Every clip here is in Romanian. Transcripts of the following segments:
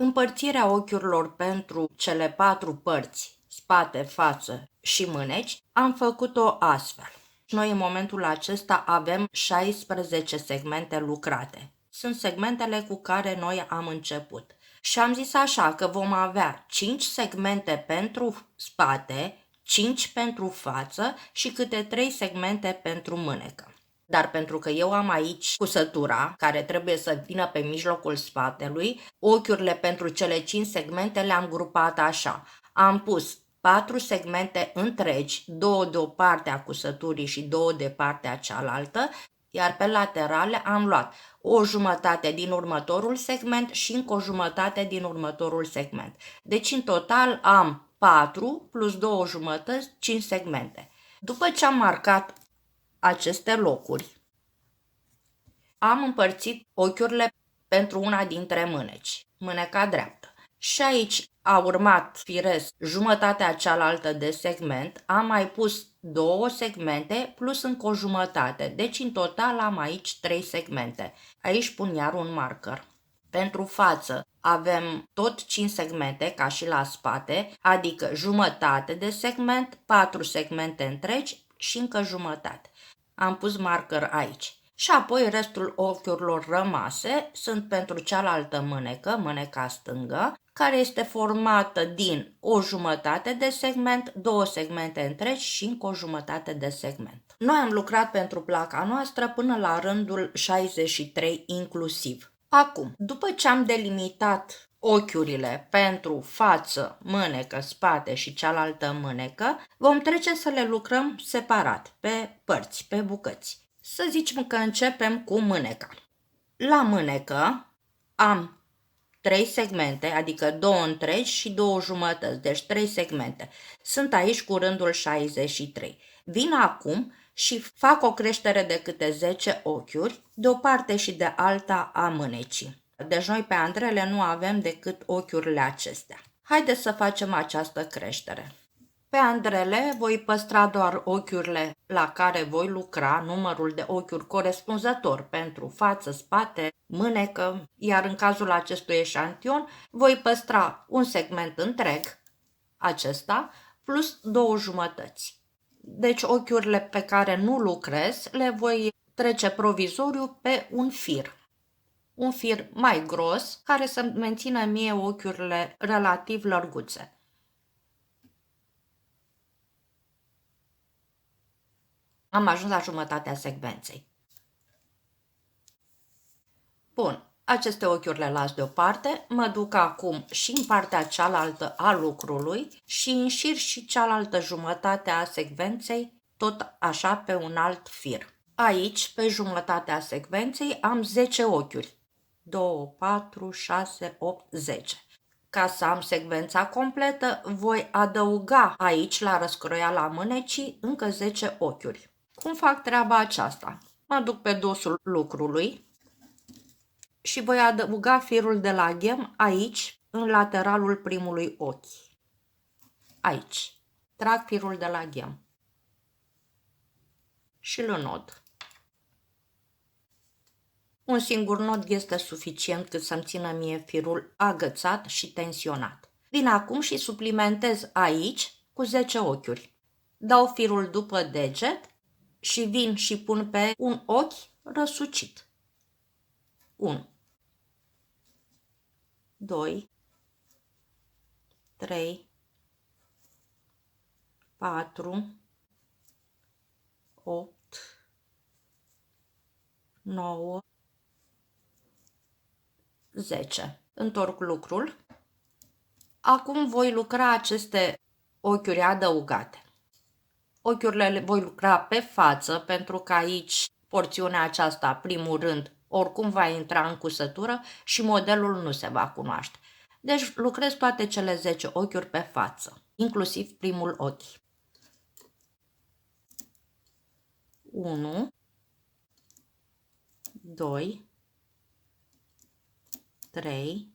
împărțirea ochiurilor pentru cele 4 părți, spate, față și mâneci, am făcut-o astfel. Noi în momentul acesta avem 16 segmente lucrate. Sunt segmentele cu care noi am început. Și am zis așa că vom avea 5 segmente pentru spate, 5 pentru față și câte 3 segmente pentru mânecă. Dar pentru că eu am aici cusătura care trebuie să vină pe mijlocul spatelui, ochiurile pentru cele 5 segmente le-am grupat așa. Am pus 4 segmente întregi, 2 de o parte a cusăturii și 2 de partea cealaltă, iar pe laterale am luat o jumătate din următorul segment și încă o jumătate din următorul segment. Deci în total am 4 plus 2 jumătăți, 5 segmente. După ce am marcat aceste locuri, am împărțit ochiurile pentru una dintre mâneci, mâneca dreaptă. Și aici a urmat firesc jumătatea cealaltă de segment, am mai pus 2 segmente plus încă o jumătate, deci în total am aici 3 segmente. Aici pun iar un marker. Pentru față avem tot 5 segmente ca și la spate, adică jumătate de segment, 4 segmente întregi și încă jumătate. Am pus marker aici. Și apoi restul ochiurilor rămase sunt pentru cealaltă mânecă, mâneca stângă, care este formată din o jumătate de segment, 2 segmente întregi și încă o jumătate de segment. Noi am lucrat pentru placa noastră până la rândul 63 inclusiv. Acum, după ce am delimitat ochiurile pentru față, mânecă, spate și cealaltă mânecă, vom trece să le lucrăm separat, pe părți, pe bucăți. Să zicem că începem cu mâneca. La mânecă am 3 segmente, adică 2 întregi și 2 jumătăți, deci 3 segmente. Sunt aici cu rândul 63. Vin acum și fac o creștere de câte 10 ochiuri, de o parte și de alta a mânecii. Deci noi pe andrele nu avem decât ochiurile acestea. Haideți să facem această creștere. Pe andrele voi păstra doar ochiurile la care voi lucra, numărul de ochiuri corespunzător pentru față, spate, mânecă, iar în cazul acestui eșantion voi păstra un segment întreg, acesta, plus 2 jumătăți. Deci ochiurile pe care nu lucrez le voi trece provizoriu pe un fir. Un fir mai gros care să mențină mie ochiurile relativ lărguțe. Am ajuns la jumătatea secvenței. Bun, aceste ochiuri le las deoparte, mă duc acum și în partea cealaltă a lucrului și înșir și cealaltă jumătate a secvenței, tot așa pe un alt fir. Aici, pe jumătatea secvenței, am 10 ochiuri. 2, 4, 6, 8, 10. Ca să am secvența completă, voi adăuga aici, la răscroiala mânecii, încă 10 ochiuri. Cum fac treaba aceasta? Mă duc pe dosul lucrului și voi adăuga firul de la ghem aici, în lateralul primului ochi. Aici. Trag firul de la ghem și îl înod. Un singur nod este suficient cât să-mi țină mie firul agățat și tensionat. Vin acum și suplimentez aici cu 10 ochiuri. Dau firul după deget și vin și pun pe un ochi răsucit. 1, 2, 3, 4, 8, 9, 10. Întorc lucrul. Acum voi lucra aceste ochiuri adăugate. Ochiurile le voi lucra pe față pentru că aici porțiunea aceasta, primul rând, oricum va intra în cusătură și modelul nu se va cunoaște. Deci lucrez toate cele 10 ochiuri pe față, inclusiv primul ochi. 1, 2, 3,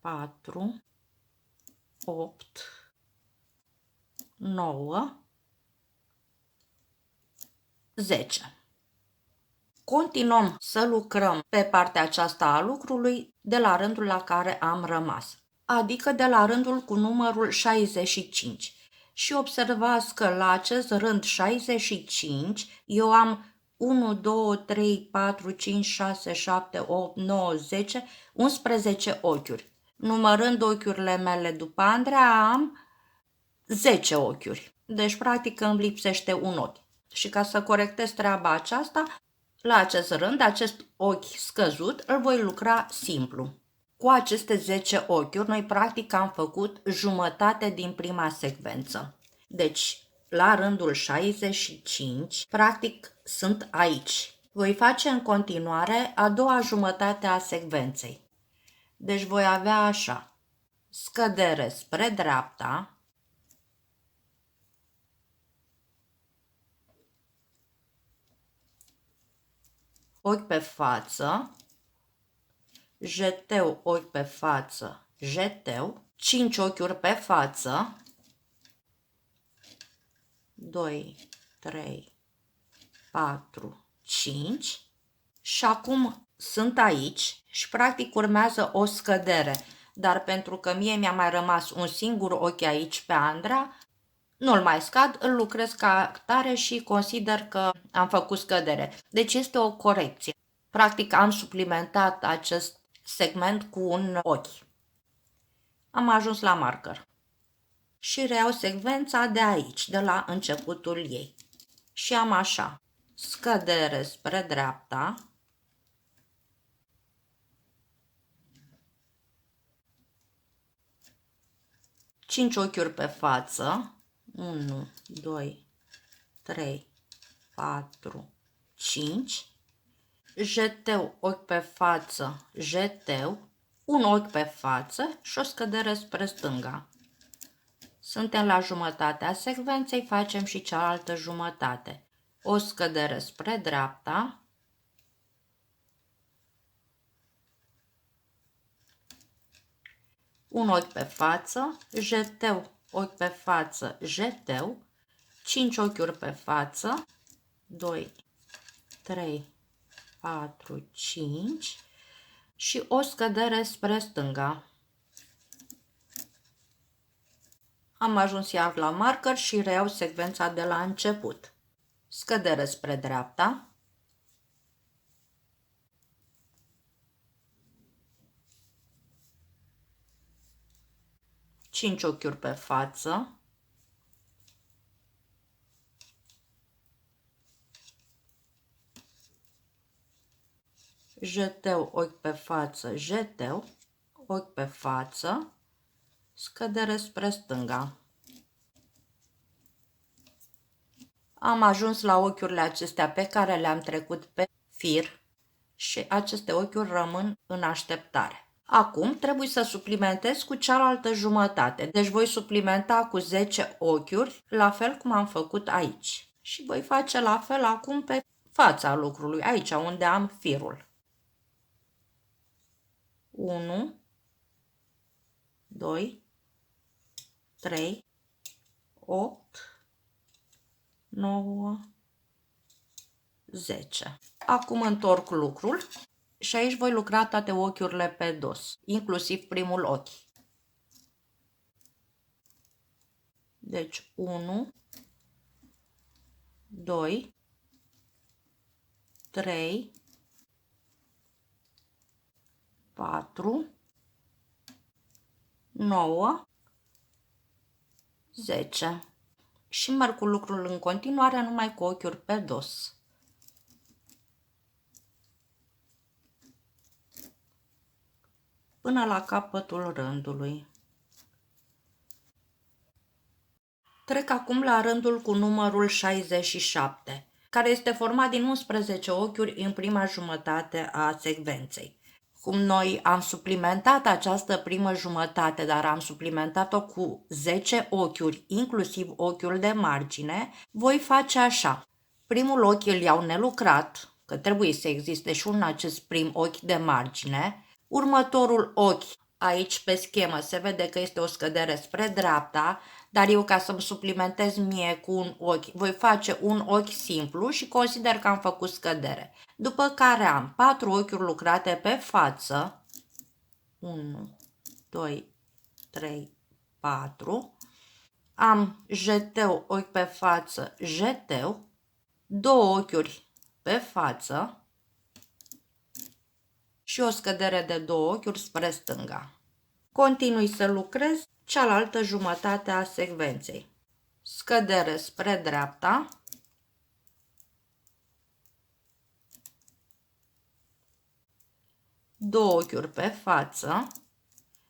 4, 8, 9, 10. Continuăm să lucrăm pe partea aceasta a lucrului de la rândul la care am rămas, adică de la rândul cu numărul 65. Și observați că la acest rând 65 eu am 1, 2, 3, 4, 5, 6, 7, 8, 9, 10, 11 ochiuri. Numărând ochiurile mele după Andreea am 10 ochiuri. Deci practic îmi lipsește un ochi. Și ca să corectez treaba aceasta, la acest rând, acest ochi scăzut, îl voi lucra simplu. Cu aceste 10 ochiuri, noi practic am făcut jumătate din prima secvență. Deci, la rândul 65, practic sunt aici. Voi face în continuare a doua jumătate a secvenței. Deci voi avea așa, scădere spre dreapta, ochi pe față, jeteu, ochi pe față, jeteu, 5 ochiuri pe față, 2, 3, 4, 5 și acum sunt aici și practic urmează o scădere, dar pentru că mie mi-a mai rămas un singur ochi aici pe Andra, nu-l mai scad, îl lucrez ca atare și consider că am făcut scădere. Deci este o corecție. Practic am suplimentat acest segment cu un ochi. Am ajuns la marker. Și reiau secvența de aici, de la începutul ei. Și am așa, scădere spre dreapta, cinci ochiuri pe față, 1, 2, 3, 4, 5, jeteu, ochi pe față, jeteu, un ochi pe față și o scădere spre stânga. Suntem la jumătatea secvenței, facem și cealaltă jumătate. O scădere spre dreapta, un ochi pe față, jeteu, ochi pe față, jeteu, 5 ochiuri pe față, 2, 3, 4, 5 și o scădere spre stânga. Am ajuns iar la marker și reiau secvența de la început. Scădere spre dreapta, cinci ochiuri pe față, jeteu, ochi pe față, jeteu, ochi pe față, scădere spre stânga. Am ajuns la ochiurile acestea pe care le-am trecut pe fir și aceste ochiuri rămân în așteptare. Acum trebuie să suplimentez cu cealaltă jumătate, deci voi suplimenta cu 10 ochiuri, la fel cum am făcut aici. Și voi face la fel acum pe fața lucrului, aici unde am firul. 1, 2, 3, 8, 9, 10. Acum întorc lucrul și aici voi lucra toate ochiurile pe dos, inclusiv primul ochi. Deci 1, 2, 3, 4, 9, 10. Și merg cu lucrul în continuare numai cu ochiuri pe dos. Până la capătul rândului. Trec acum la rândul cu numărul 67, care este format din 11 ochiuri în prima jumătate a secvenței. Cum noi am suplimentat această primă jumătate, dar am suplimentat-o cu 10 ochiuri, inclusiv ochiul de margine, voi face așa. Primul ochi îl iau nelucrat, că trebuie să existe și un acest prim ochi de margine. Următorul ochi Aici pe schemă se vede că este o scădere spre dreapta, dar eu ca să-mi suplimentez mie cu un ochi, voi face un ochi simplu și consider că am făcut scădere. După care am 4 ochiuri lucrate pe față, 1, 2, 3, 4, am jeteu, ochi pe față, jeteu, 2 ochiuri pe față și o scădere de 2 ochiuri spre stânga. Continui să lucrez cealaltă jumătate a secvenței. Scădere spre dreapta, două ochiuri pe față,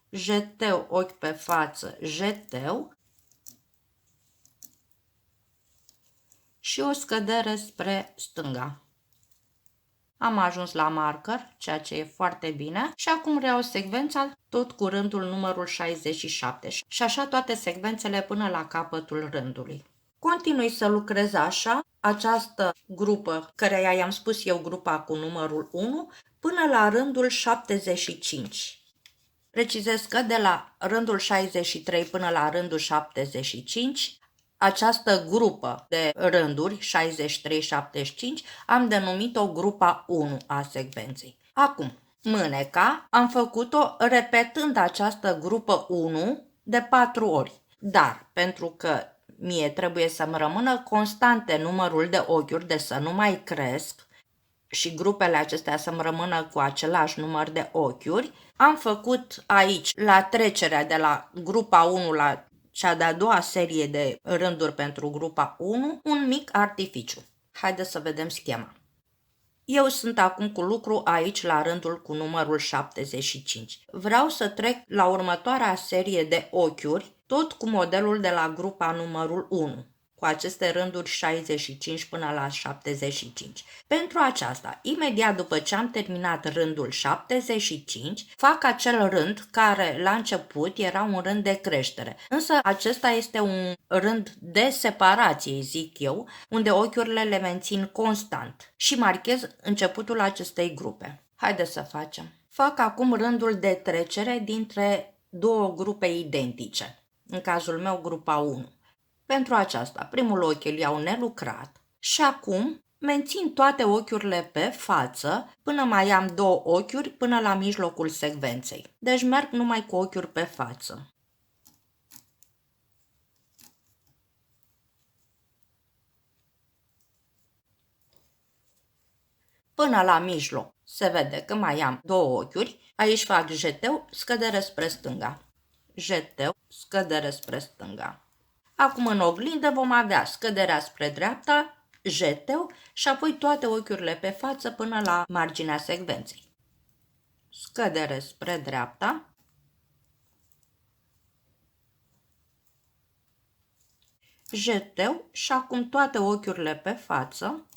jeteu, ochi pe față, jeteu și o scădere spre stânga. Am ajuns la marker, ceea ce e foarte bine și acum reiau secvența tot cu rândul numărul 67 și așa toate secvențele până la capătul rândului. Continui să lucrez așa, această grupă, căreia i-am spus eu grupa cu numărul 1, până la rândul 75. Precizez că de la rândul 63 până la rândul 75, această grupă de rânduri, 63-75, am denumit-o grupa 1 a secvenței. Acum, mâneca am făcut-o repetând această grupă 1 de 4 ori, dar pentru că mie trebuie să-mi rămână constante numărul de ochiuri, de să nu mai cresc, și grupele acestea să-mi rămână cu același număr de ochiuri, am făcut aici, la trecerea de la grupa 1 la cea de-a doua serie de rânduri pentru grupa 1, un mic artificiu. Haideți să vedem schema. Eu sunt acum cu lucru aici la rândul cu numărul 75. Vreau să trec la următoarea serie de ochiuri, tot cu modelul de la grupa numărul 1. Cu aceste rânduri 65 până la 75. Pentru aceasta, imediat după ce am terminat rândul 75, fac acel rând care la început era un rând de creștere, însă acesta este un rând de separație, zic eu, unde ochiurile le mențin constant și marchez începutul acestei grupe. Haideți să facem. Fac acum rândul de trecere dintre două grupe identice, în cazul meu grupa 1. Pentru aceasta, primul ochi îl iau nelucrat și acum mențin toate ochiurile pe față până mai am două ochiuri până la mijlocul secvenței. Deci merg numai cu ochiuri pe față. Până la mijloc se vede că mai am două ochiuri. Aici fac jeteu, scădere spre stânga. Jeteu, scădere spre stânga. Acum în oglindă vom avea scăderea spre dreapta, jeteu și apoi toate ochiurile pe față până la marginea secvenței. Scădere spre dreapta, jeteu și acum toate ochiurile pe față,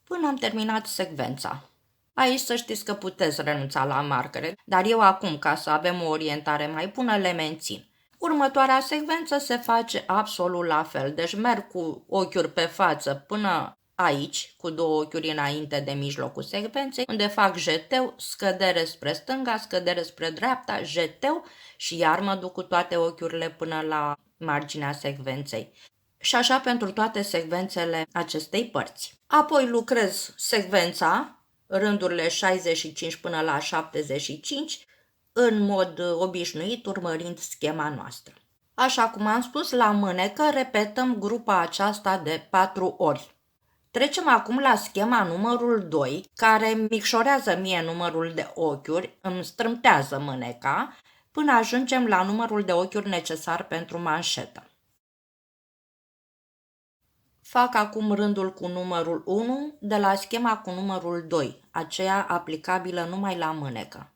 până am terminat secvența. Aici să știți că puteți renunța la marcare, dar eu acum, ca să avem o orientare mai bună, le mențin. Următoarea secvență se face absolut la fel, deci merg cu ochiuri pe față până aici, cu două ochiuri înainte de mijlocul secvenței, unde fac jeteu, scădere spre stânga, scădere spre dreapta, jeteu și iar mă duc cu toate ochiurile până la marginea secvenței. Și așa pentru toate secvențele acestei părți. Apoi lucrez secvența, rândurile 65 până la 75, în mod obișnuit, urmărind schema noastră. Așa cum am spus, la mânecă repetăm grupa aceasta de 4 ori. Trecem acum la schema numărul 2, care micșorează mie numărul de ochiuri, îmi strâmtează mâneca, până ajungem la numărul de ochiuri necesar pentru manșetă. Fac acum rândul cu numărul 1 de la schema cu numărul 2, aceea aplicabilă numai la mânecă.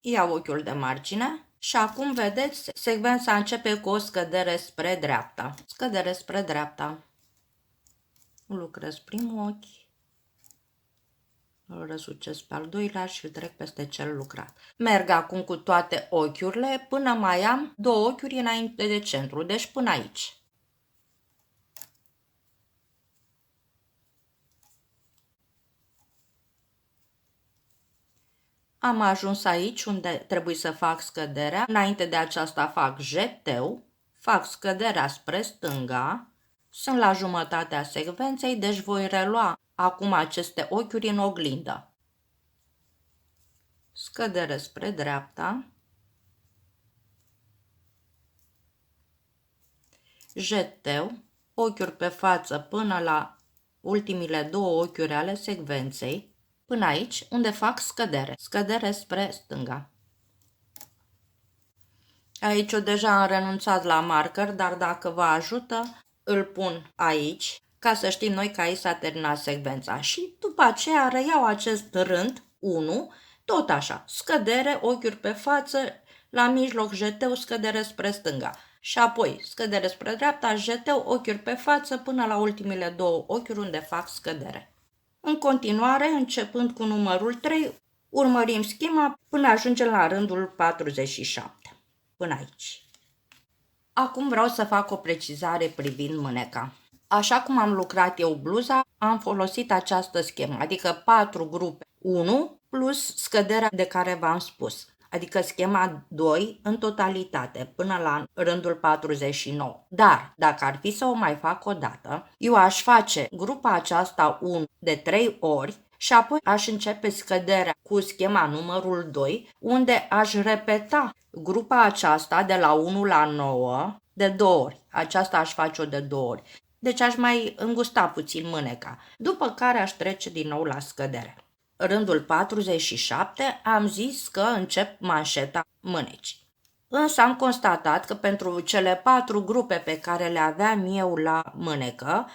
Iau ochiul de margine și acum vedeți, secvența începe cu o scădere spre dreapta. Scădere spre dreapta. Lucrez primul ochi, îl răsucesc pe al doilea și îl trec peste cel lucrat. Merg acum cu toate ochiurile până mai am două ochiuri înainte de centru, deci până aici. Am ajuns aici unde trebuie să fac scăderea. Înainte de aceasta fac jeteu, fac scăderea spre stânga. Sunt la jumătatea secvenței, deci voi relua acum aceste ochiuri în oglindă. Scădere spre dreapta. Jeteu, ochiuri pe față până la ultimile două ochiuri ale secvenței, până aici unde fac scădere. Scădere spre stânga. Aici eu deja am renunțat la marker, dar dacă vă ajută, îl pun aici, ca să știm noi că aici s-a terminat secvența. Și după aceea reiau acest rând 1, tot așa, scădere, ochiuri pe față, la mijloc jeteu, scădere spre stânga. Și apoi scădere spre dreapta, jeteu, ochiuri pe față, până la ultimele două ochiuri unde fac scădere. În continuare, începând cu numărul 3, urmărim schema până ajungem la rândul 47. Până aici. Acum vreau să fac o precizare privind mâneca. Așa cum am lucrat eu bluza, am folosit această schemă, adică 4 grupe 1 plus scăderea de care v-am spus. Adică schema 2 în totalitate, până la rândul 49. Dar, dacă ar fi să o mai fac o dată, eu aș face grupa aceasta 1 de 3 ori și apoi aș începe scăderea cu schema numărul 2, unde aș repeta grupa aceasta de la 1 la 9 de 2 ori. Aceasta aș face-o de 2 ori. Deci aș mai îngusta puțin mâneca, după care aș trece din nou la scădere. Rândul 47 am zis că încep manșeta mânecii. Însă am constatat că pentru cele 4 grupe pe care le aveam eu la mânecă,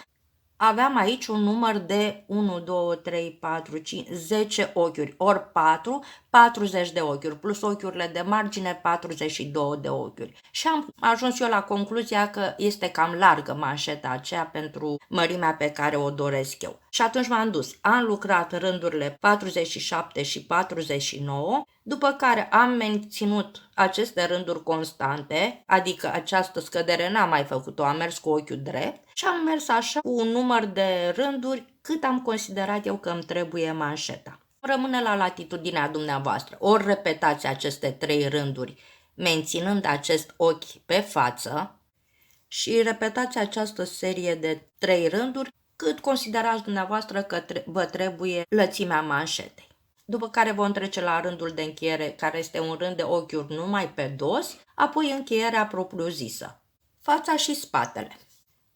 aveam aici un număr de 1, 2, 3, 4, 5, 10 ochiuri, ori 4, 40 de ochiuri, plus ochiurile de margine, 42 de ochiuri. Și am ajuns eu la concluzia că este cam largă manșeta aceea pentru mărimea pe care o doresc eu. Și atunci m-am dus, am lucrat rândurile 47 și 49, după care am menținut aceste rânduri constante, adică această scădere n-am mai făcut-o, am mers cu ochiul drept și am mers așa cu un număr de rânduri cât am considerat eu că îmi trebuie manșeta. Rămâne la latitudinea dumneavoastră. Ori repetați aceste 3 rânduri menținând acest ochi pe față și repetați această serie de 3 rânduri cât considerați dumneavoastră că vă trebuie lățimea manșetei. După care vom trece la rândul de încheiere, care este un rând de ochiuri numai pe dos, apoi încheierea propriu-zisă. Fața și spatele.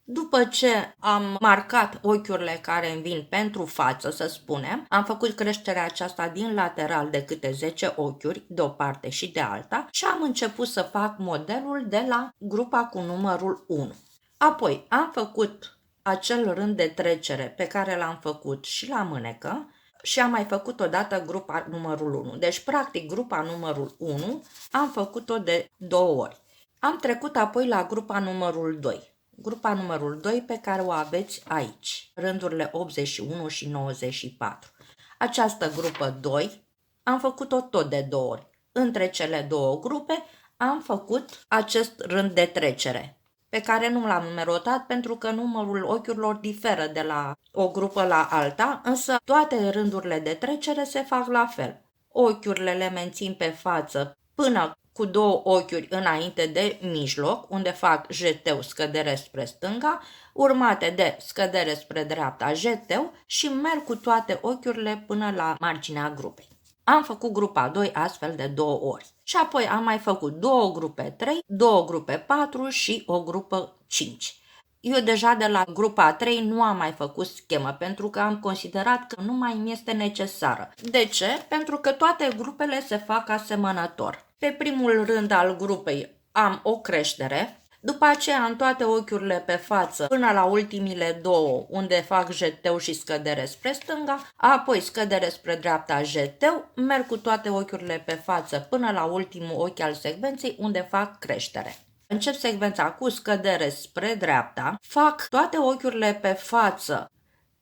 După ce am marcat ochiurile care îmi vin pentru față, să spunem, am făcut creșterea aceasta din lateral de câte 10 ochiuri, de o parte și de alta, și am început să fac modelul de la grupa cu numărul 1. Apoi am făcut acel rând de trecere pe care l-am făcut și la mânecă, și am mai făcut odată grupa numărul 1. Deci, practic, grupa numărul 1 am făcut-o de 2 ori. Am trecut apoi la grupa numărul 2. Grupa numărul 2 pe care o aveți aici, rândurile 81 și 94. Această grupă 2 am făcut-o tot de 2 ori. Între cele două grupe am făcut acest rând de trecere, pe care nu l-am numerotat pentru că numărul ochiurilor diferă de la o grupă la alta, însă toate rândurile de trecere se fac la fel. Ochiurile le mențin pe față până cu 2 ochiuri înainte de mijloc, unde fac jeteu, scădere spre stânga, urmate de scădere spre dreapta, jeteu și merg cu toate ochiurile până la marginea grupei. Am făcut grupa 2 astfel de 2 ori. Și apoi am mai făcut 2 grupe 3, 2 grupe 4 și o grupă 5. Eu deja de la grupa 3 nu am mai făcut schemă pentru că am considerat că nu mai mi este necesară. De ce? Pentru că toate grupele se fac asemănător. Pe primul rând al grupei am o creștere, după aceea în toate ochiurile pe față până la ultimile 2 unde fac jeteu și scădere spre stânga, apoi scădere spre dreapta, jeteu, merg cu toate ochiurile pe față până la ultimul ochi al secvenței unde fac creștere. Încep secvența cu scădere spre dreapta, fac toate ochiurile pe față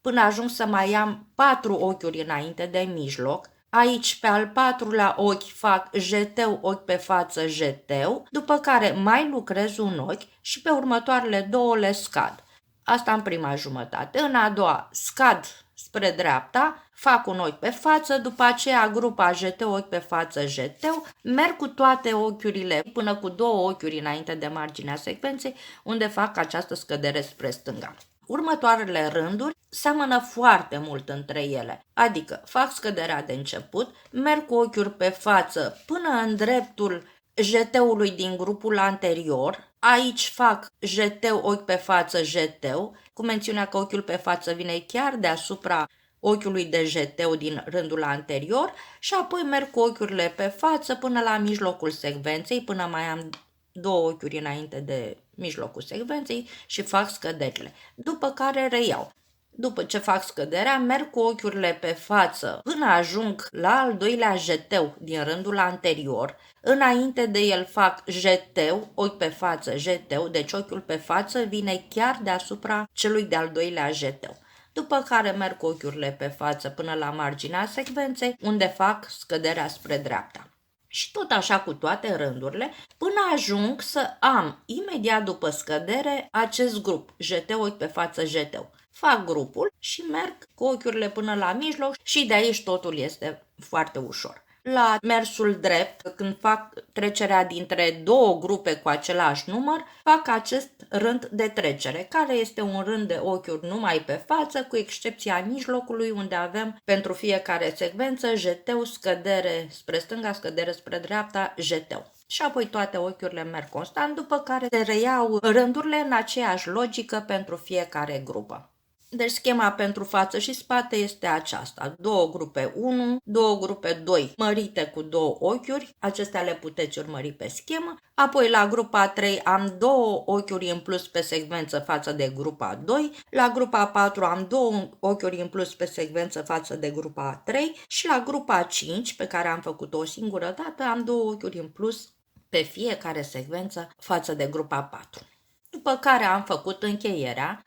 până ajung să mai am 4 ochiuri înainte de mijloc. Aici, pe al 4-lea ochi, fac jeteu, ochi pe față, jeteu, după care mai lucrez un ochi și pe următoarele 2 le scad. Asta în prima jumătate. În a doua scad spre dreapta, fac un ochi pe față, după aceea grupa JT, ochi pe față, JT, merg cu toate ochiurile până cu 2 ochiuri înainte de marginea secvenței, unde fac această scădere spre stânga. Următoarele rânduri seamănă foarte mult între ele, adică fac scăderea de început, merg cu ochiuri pe față până în dreptul JT-ului din grupul anterior, aici fac JT, ochi pe față, JT, cu mențiunea că ochiul pe față vine chiar deasupra ochiului de JT din rândul anterior și apoi merg cu ochiurile pe față până la mijlocul secvenței, până mai am 2 ochiuri înainte de mijlocul secvenței și fac scăderile, după care reiau. După ce fac scăderea, merg cu ochiurile pe față până ajung la al doilea jeteu din rândul anterior. Înainte de el fac jeteu, ochi pe față, jeteu, deci ochiul pe față vine chiar deasupra celui de-al doilea jeteu. După care merg cu ochiurile pe față până la marginea secvenței, unde fac scăderea spre dreapta. Și tot așa cu toate rândurile, până ajung să am imediat după scădere acest grup, jeteu, ochi pe față, jeteu. Fac grupul și merg cu ochiurile până la mijloc și de aici totul este foarte ușor. La mersul drept, când fac trecerea dintre 2 grupe cu același număr, fac acest rând de trecere, care este un rând de ochiuri numai pe față, cu excepția mijlocului, unde avem pentru fiecare secvență jeteu, scădere spre stânga, scădere spre dreapta, jeteu. Și apoi toate ochiurile merg constant, după care se reiau rândurile în aceeași logică pentru fiecare grupă. Deci schema pentru față și spate este aceasta. 2 grupe 1, 2 grupe 2 mărite cu 2 ochiuri, acestea le puteți urmări pe schemă. Apoi la grupa 3 am 2 ochiuri în plus pe secvență față de grupa 2, la grupa 4 am 2 ochiuri în plus pe secvență față de grupa 3 și la grupa 5, pe care am făcut-o o singură dată, am 2 ochiuri în plus pe fiecare secvență față de grupa 4. După care am făcut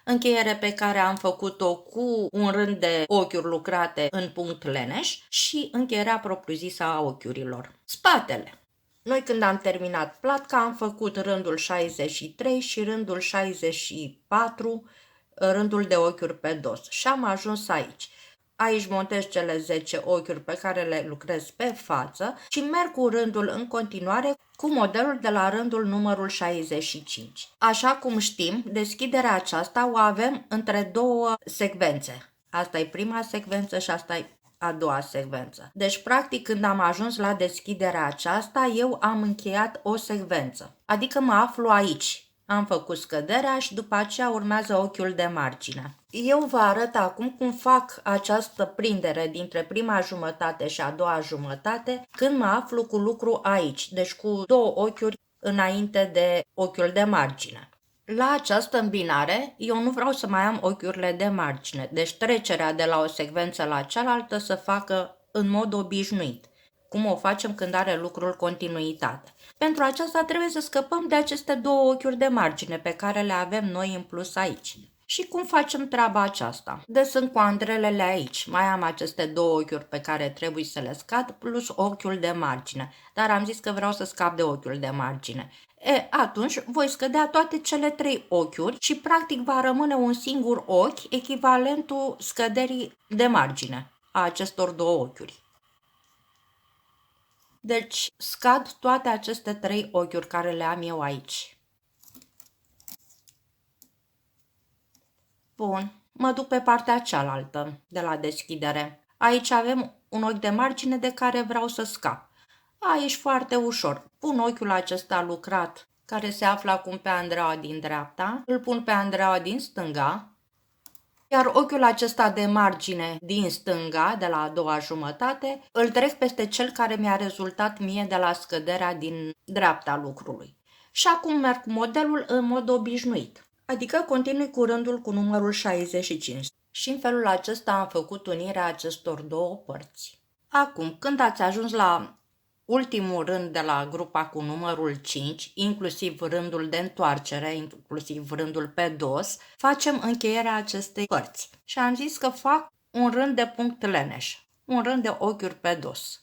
încheiere pe care am făcut-o cu un rând de ochiuri lucrate în punct leneș și încheierea propriu-zisă a ochiurilor. Spatele. Noi când am terminat platca am făcut rândul 63 și rândul 64, rândul de ochiuri pe dos și am ajuns aici. Aici montez cele 10 ochiuri pe care le lucrez pe față și merg cu rândul în continuare cu modelul de la rândul numărul 65. Așa cum știm, deschiderea aceasta o avem între 2 secvențe. Asta e prima secvență și asta e a doua secvență. Deci, practic, când am ajuns la deschiderea aceasta, eu am încheiat o secvență. Adică mă aflu aici. Am făcut scăderea și după aceea urmează ochiul de margine. Eu vă arăt acum cum fac această prindere dintre prima jumătate și a doua jumătate când mă aflu cu lucru aici, deci cu 2 ochiuri înainte de ochiul de margine. La această îmbinare, eu nu vreau să mai am ochiurile de margine, deci trecerea de la o secvență la cealaltă să facă în mod obișnuit, cum o facem când are lucrul continuitate. Pentru aceasta trebuie să scăpăm de aceste 2 ochiuri de margine pe care le avem noi în plus aici. Și cum facem treaba aceasta? Sunt coandrelele aici, mai am aceste 2 ochiuri pe care trebuie să le scad plus ochiul de margine, dar am zis că vreau să scap de ochiul de margine. Atunci voi scădea toate cele 3 ochiuri și practic va rămâne un singur ochi, echivalentul scăderii de margine a acestor 2 ochiuri. Deci scad toate aceste 3 ochiuri care le am eu aici. Bun, mă duc pe partea cealaltă de la deschidere. Aici avem un ochi de margine de care vreau să scap. Aici foarte ușor. Pun ochiul acesta lucrat care se află acum pe Andreea din dreapta, îl pun pe Andreea din stânga, iar ochiul acesta de margine din stânga, de la a doua jumătate, îl trec peste cel care mi-a rezultat mie de la scăderea din dreapta lucrului. Și acum merg cu modelul în mod obișnuit, adică continui cu rândul cu numărul 65. Și în felul acesta am făcut unirea acestor 2 părți. Acum, când ați ajuns la ultimul rând de la grupa cu numărul 5, inclusiv rândul de întoarcere, inclusiv rândul pe dos, facem încheierea acestei părți. Și am zis că fac un rând de punct leneș, un rând de ochiuri pe dos.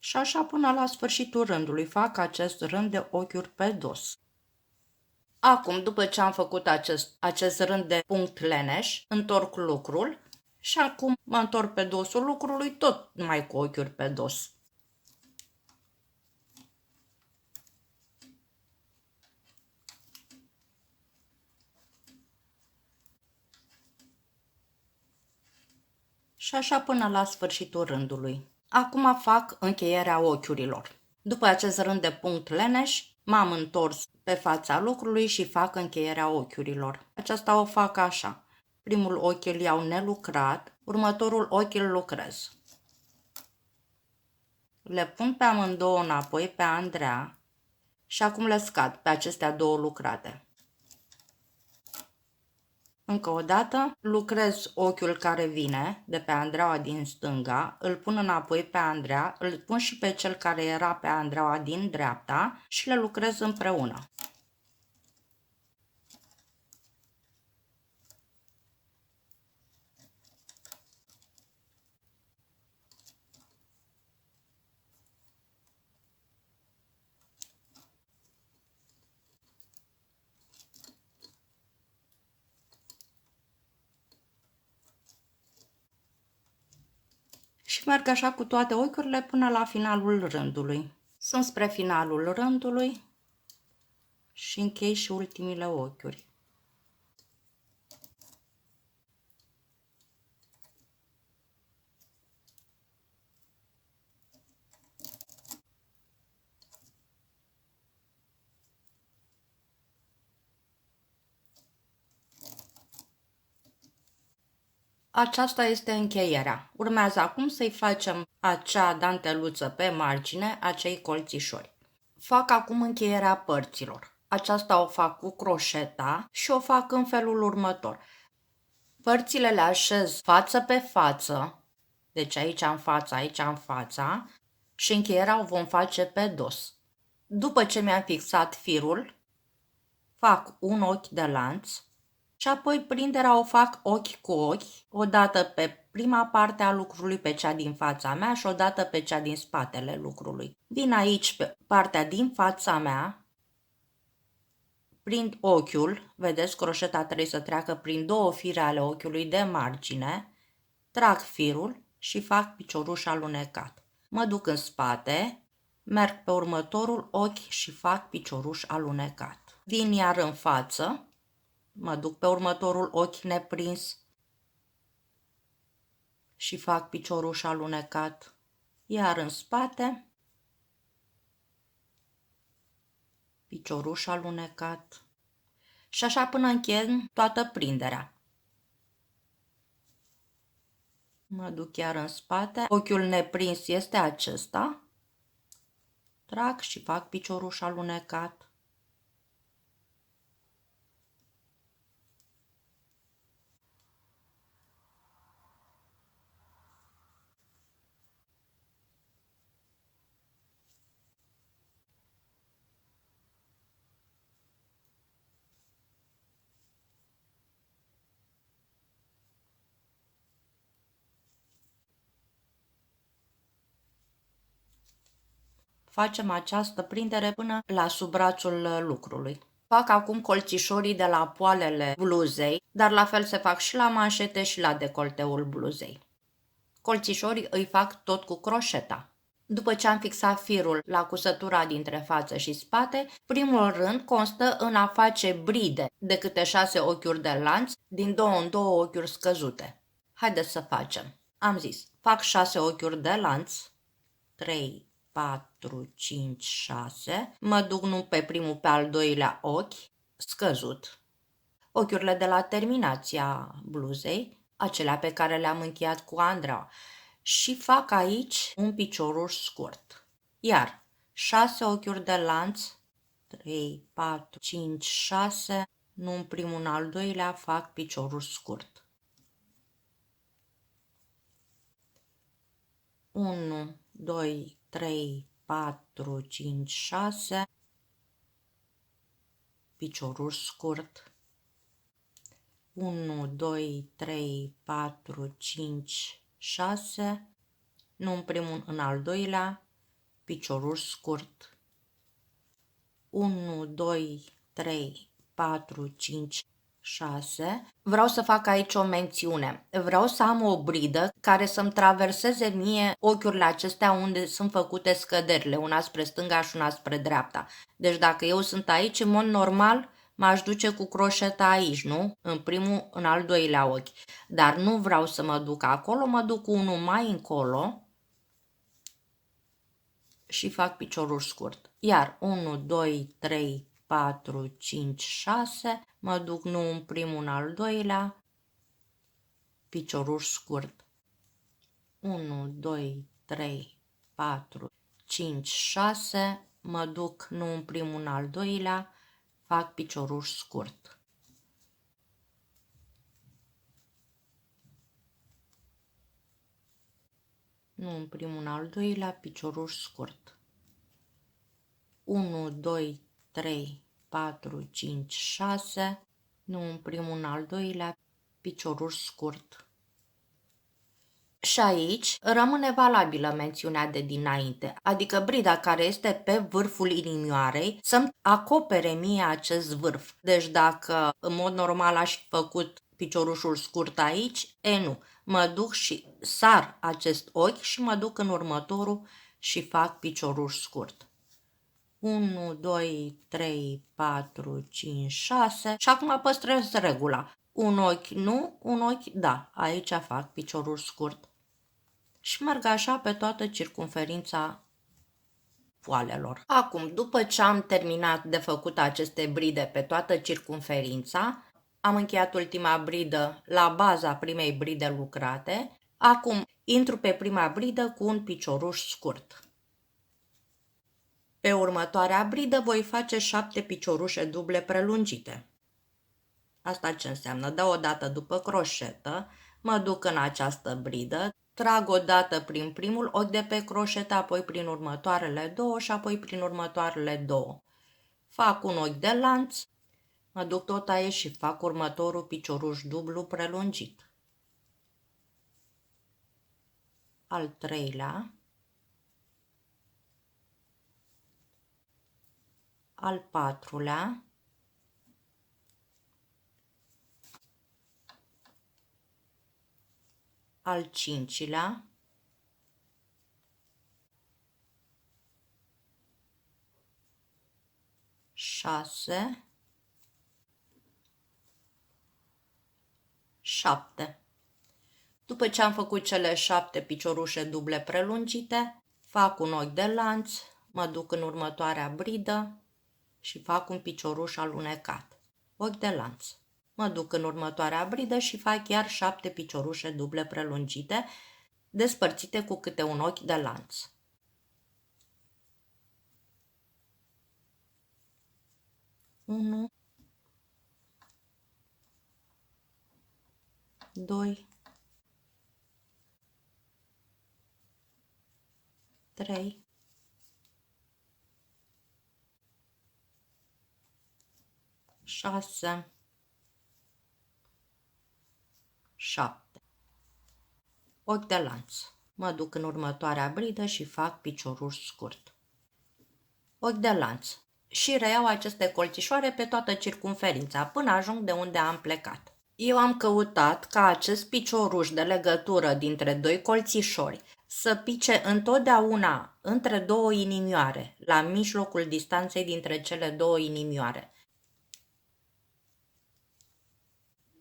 Și așa până la sfârșitul rândului fac acest rând de ochiuri pe dos. Acum, după ce am făcut acest rând de punct leneș, întorc lucrul și acum mă întorc pe dosul lucrului tot numai cu ochiuri pe dos. Și așa până la sfârșitul rândului. Acum fac încheierea ochiurilor. După acest rând de punct leneș, m-am întors pe fața lucrului și fac încheierea ochiurilor. Aceasta o fac așa. Primul ochi îl iau nelucrat, următorul ochi îl lucrez. Le pun pe amândouă înapoi pe Andreea și acum le scad pe acestea două lucrate. Încă o dată, lucrez ochiul care vine de pe Andreea din stânga, îl pun înapoi pe Andreea, îl pun și pe cel care era pe Andreea din dreapta și le lucrez împreună. Și merg așa cu toate ochiurile până la finalul rândului. Sunt spre finalul rândului și închei și ultimile ochiuri. Aceasta este încheierea. Urmează acum să-i facem acea danteluță pe margine, acei colțișori. Fac acum încheierea părților. Aceasta o fac cu croșeta și o fac în felul următor. Părțile le așez față pe față, deci aici în fața, aici în fața, și încheierea o vom face pe dos. După ce mi-am fixat firul, fac un ochi de lanț și apoi prinderea o fac ochi cu ochi, o dată pe prima parte a lucrului, pe cea din fața mea și o dată pe cea din spatele lucrului. Vin aici pe partea din fața mea, prind ochiul, vedeți, croșeta trebuie să treacă prin două fire ale ochiului de margine, trag firul și fac picioruș alunecat. Mă duc în spate, merg pe următorul ochi și fac picioruș alunecat. Vin iar în față, mă duc pe următorul ochi neprins și fac picioruș alunecat, iar în spate, picioruș alunecat și așa până închei toată prinderea. Mă duc chiar în spate, ochiul neprins este acesta, trag și fac picioruș alunecat. Facem această prindere până la sub brațul lucrului. Fac acum colțișorii de la poalele bluzei, dar la fel se fac și la manșete și la decolteul bluzei. Colțișorii îi fac tot cu croșeta. După ce am fixat firul la cusătura dintre față și spate, primul rând constă în a face bride de câte 6 ochiuri de lanț din 2 în 2 ochiuri scăzute. Haideți să facem. Am zis, fac 6 ochiuri de lanț, 3, 4, 5, 6, mă duc nu pe primul, pe al doilea ochi, scăzut. Ochiurile de la terminația bluzei, acelea pe care le-am încheiat cu Andra, și fac aici un picioruș scurt. Iar 6 ochiuri de lanț, 3, 4, 5, 6, nu în primul, în al doilea, fac picioruș scurt. 1, 2, 3, 4, 5, 6, picioruș scurt. 1, 2, 3, 4, 5, 6, nu în primul, în al doilea, piciorul scurt. 1, 2, 3, 4, 5, 6. Vreau să fac aici o mențiune. Vreau să am o bridă care să-mi traverseze mie ochiurile acestea unde sunt făcute scăderile, una spre stânga și una spre dreapta. Deci dacă eu sunt aici, în mod normal, m-aș duce cu croșeta aici, nu? În primul, în al doilea ochi. Dar nu vreau să mă duc acolo, mă duc cu unul mai încolo și fac piciorul scurt. Iar 1, 2, 3, 4, 5, 6, mă duc nu în primul, în al doilea, piciorul scurt. 1, 2, 3, 4, 5, 6, mă duc nu în primul, în al doilea, fac piciorul scurt. Nu în primul, în al doilea, piciorul scurt. 1, 2, 3, 4, 5, 6, nu în primul, în al doilea, piciorul scurt. Și aici rămâne valabilă mențiunea de dinainte, adică brida care este pe vârful inimioarei să-mi acopere mie acest vârf. Deci dacă în mod normal aș fi făcut piciorușul scurt aici, nu, mă duc și sar acest ochi și mă duc în următorul și fac picioruș scurt. 1, 2, 3, 4, 5, 6 și acum păstrez regula. Un ochi nu, un ochi da. Aici fac piciorul scurt. Și merg așa pe toată circumferința poalelor. Acum, după ce am terminat de făcut aceste bride pe toată circumferința, am încheiat ultima bridă la baza primei bride lucrate. Acum intru pe prima bridă cu un picioruș scurt. Pe următoarea bridă voi face 7 piciorușe duble prelungite. Asta ce înseamnă? Dau o dată după croșetă, mă duc în această bridă, trag o dată prin primul ochi de pe croșetă, apoi prin următoarele două și apoi prin următoarele două. Fac un ochi de lanț, mă duc tot aici și fac următorul picioruș dublu prelungit. Al treilea, al patrulea, al cincilea, șase, 7. După ce am făcut cele 7 piciorușe duble prelungite, fac un ochi de lanț, mă duc în următoarea bridă și fac un picioruș alunecat. Ochi de lanț. Mă duc în următoarea bridă și fac iar 7 piciorușe duble prelungite, despărțite cu câte un ochi de lanț. 1, 2, 3, 6, 7. Ochi de lanț. Mă duc în următoarea bridă și fac picioruș scurt. Ochi de lanț. Și reiau aceste colțișoare pe toată circumferința, până ajung de unde am plecat. Eu am căutat ca acest picioruș de legătură dintre doi colțișori să pice întotdeauna între două inimioare, la mijlocul distanței dintre cele două inimioare.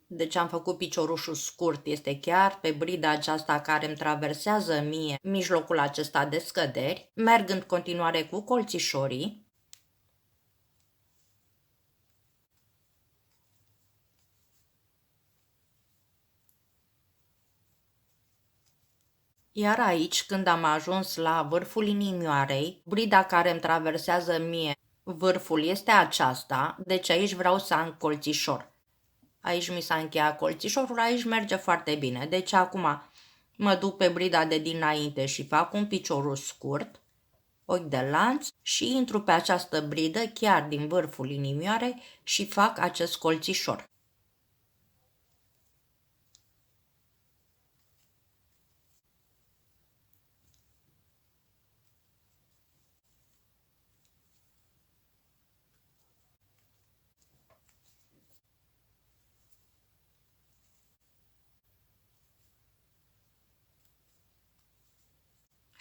Deci am făcut piciorușul scurt, este chiar pe brida aceasta care îmi traversează mie mijlocul acesta de scăderi, merg în continuare cu colțișorii. Iar aici, când am ajuns la vârful inimioarei, brida care îmi traversează mie vârful este aceasta, deci aici vreau să am colțișor. Aici mi s-a încheiat colțișorul, aici merge foarte bine. Deci acum mă duc pe brida de dinainte și fac un piciorul scurt, ochi de lanț și intru pe această bridă chiar din vârful inimioarei și fac acest colțișor.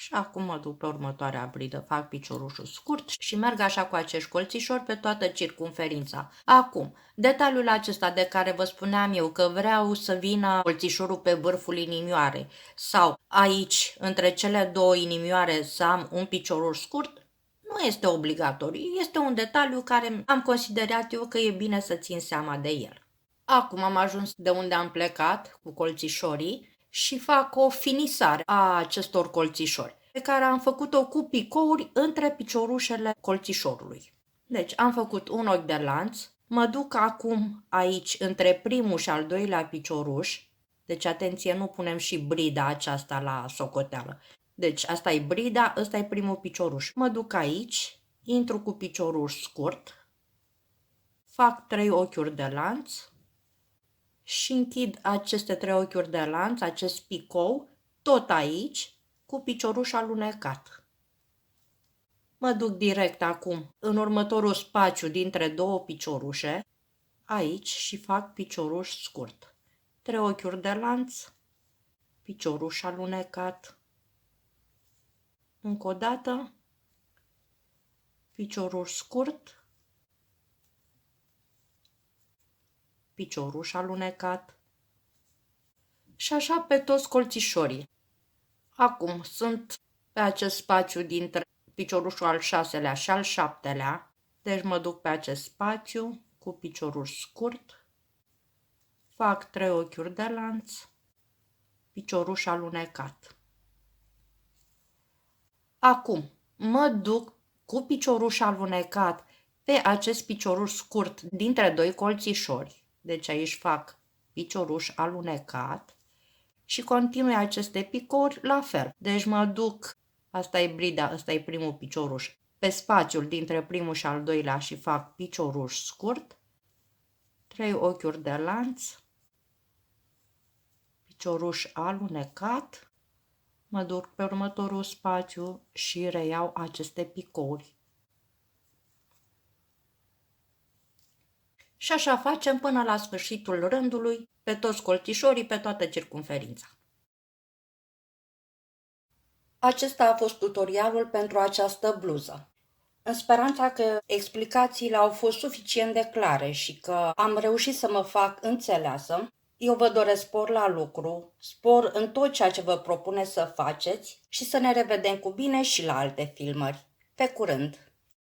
Și acum mă duc pe următoarea bridă, fac piciorușul scurt și merg așa cu acești colțișori pe toată circumferința. Acum, detaliul acesta de care vă spuneam eu că vreau să vină colțișorul pe vârful inimioarei sau aici, între cele două inimioare, să am un picioruș scurt, nu este obligatoriu, este un detaliu care am considerat eu că e bine să țin seama de el. Acum am ajuns de unde am plecat cu colțișorii și fac o finisare a acestor colțișori, pe care am făcut-o cu picouri între piciorușele colțișorului. Deci am făcut un ochi de lanț, mă duc acum aici între primul și al doilea picioruș, deci atenție, nu punem și brida aceasta la socoteală. Deci asta e brida, ăsta e primul picioruș. Mă duc aici, intru cu picioruș scurt, fac 3 ochiuri de lanț, și închid aceste 3 ochiuri de lanț, acest picou, tot aici, cu picioruș alunecat. Mă duc direct acum în următorul spațiu dintre două piciorușe, aici, și fac picioruș scurt. 3 ochiuri de lanț, picioruș alunecat. Încă o dată, picioruș scurt, picioruș alunecat. Și așa pe toți colțișorii. Acum sunt pe acest spațiu dintre piciorușul al 6-lea și al 7-lea, deci mă duc pe acest spațiu cu picioruș scurt, fac 3 ochiuri de lanț, picioruș alunecat. Acum mă duc cu picioruș alunecat pe acest picioruș scurt dintre doi colțișori, deci aici fac picioruș alunecat și continui aceste picouri la fel. Deci mă duc, asta e brida, asta e primul picioruș, pe spațiul dintre primul și al doilea și fac picioruș scurt, 3 ochiuri de lanț, picioruș alunecat, mă duc pe următorul spațiu și reiau aceste picouri. Și așa facem până la sfârșitul rândului, pe toți colțișorii, pe toată circumferința. Acesta a fost tutorialul pentru această bluză. În speranța că explicațiile au fost suficient de clare și că am reușit să mă fac înțeleasă, eu vă doresc spor la lucru, spor în tot ceea ce vă propune să faceți și să ne revedem cu bine și la alte filmări. Pe curând!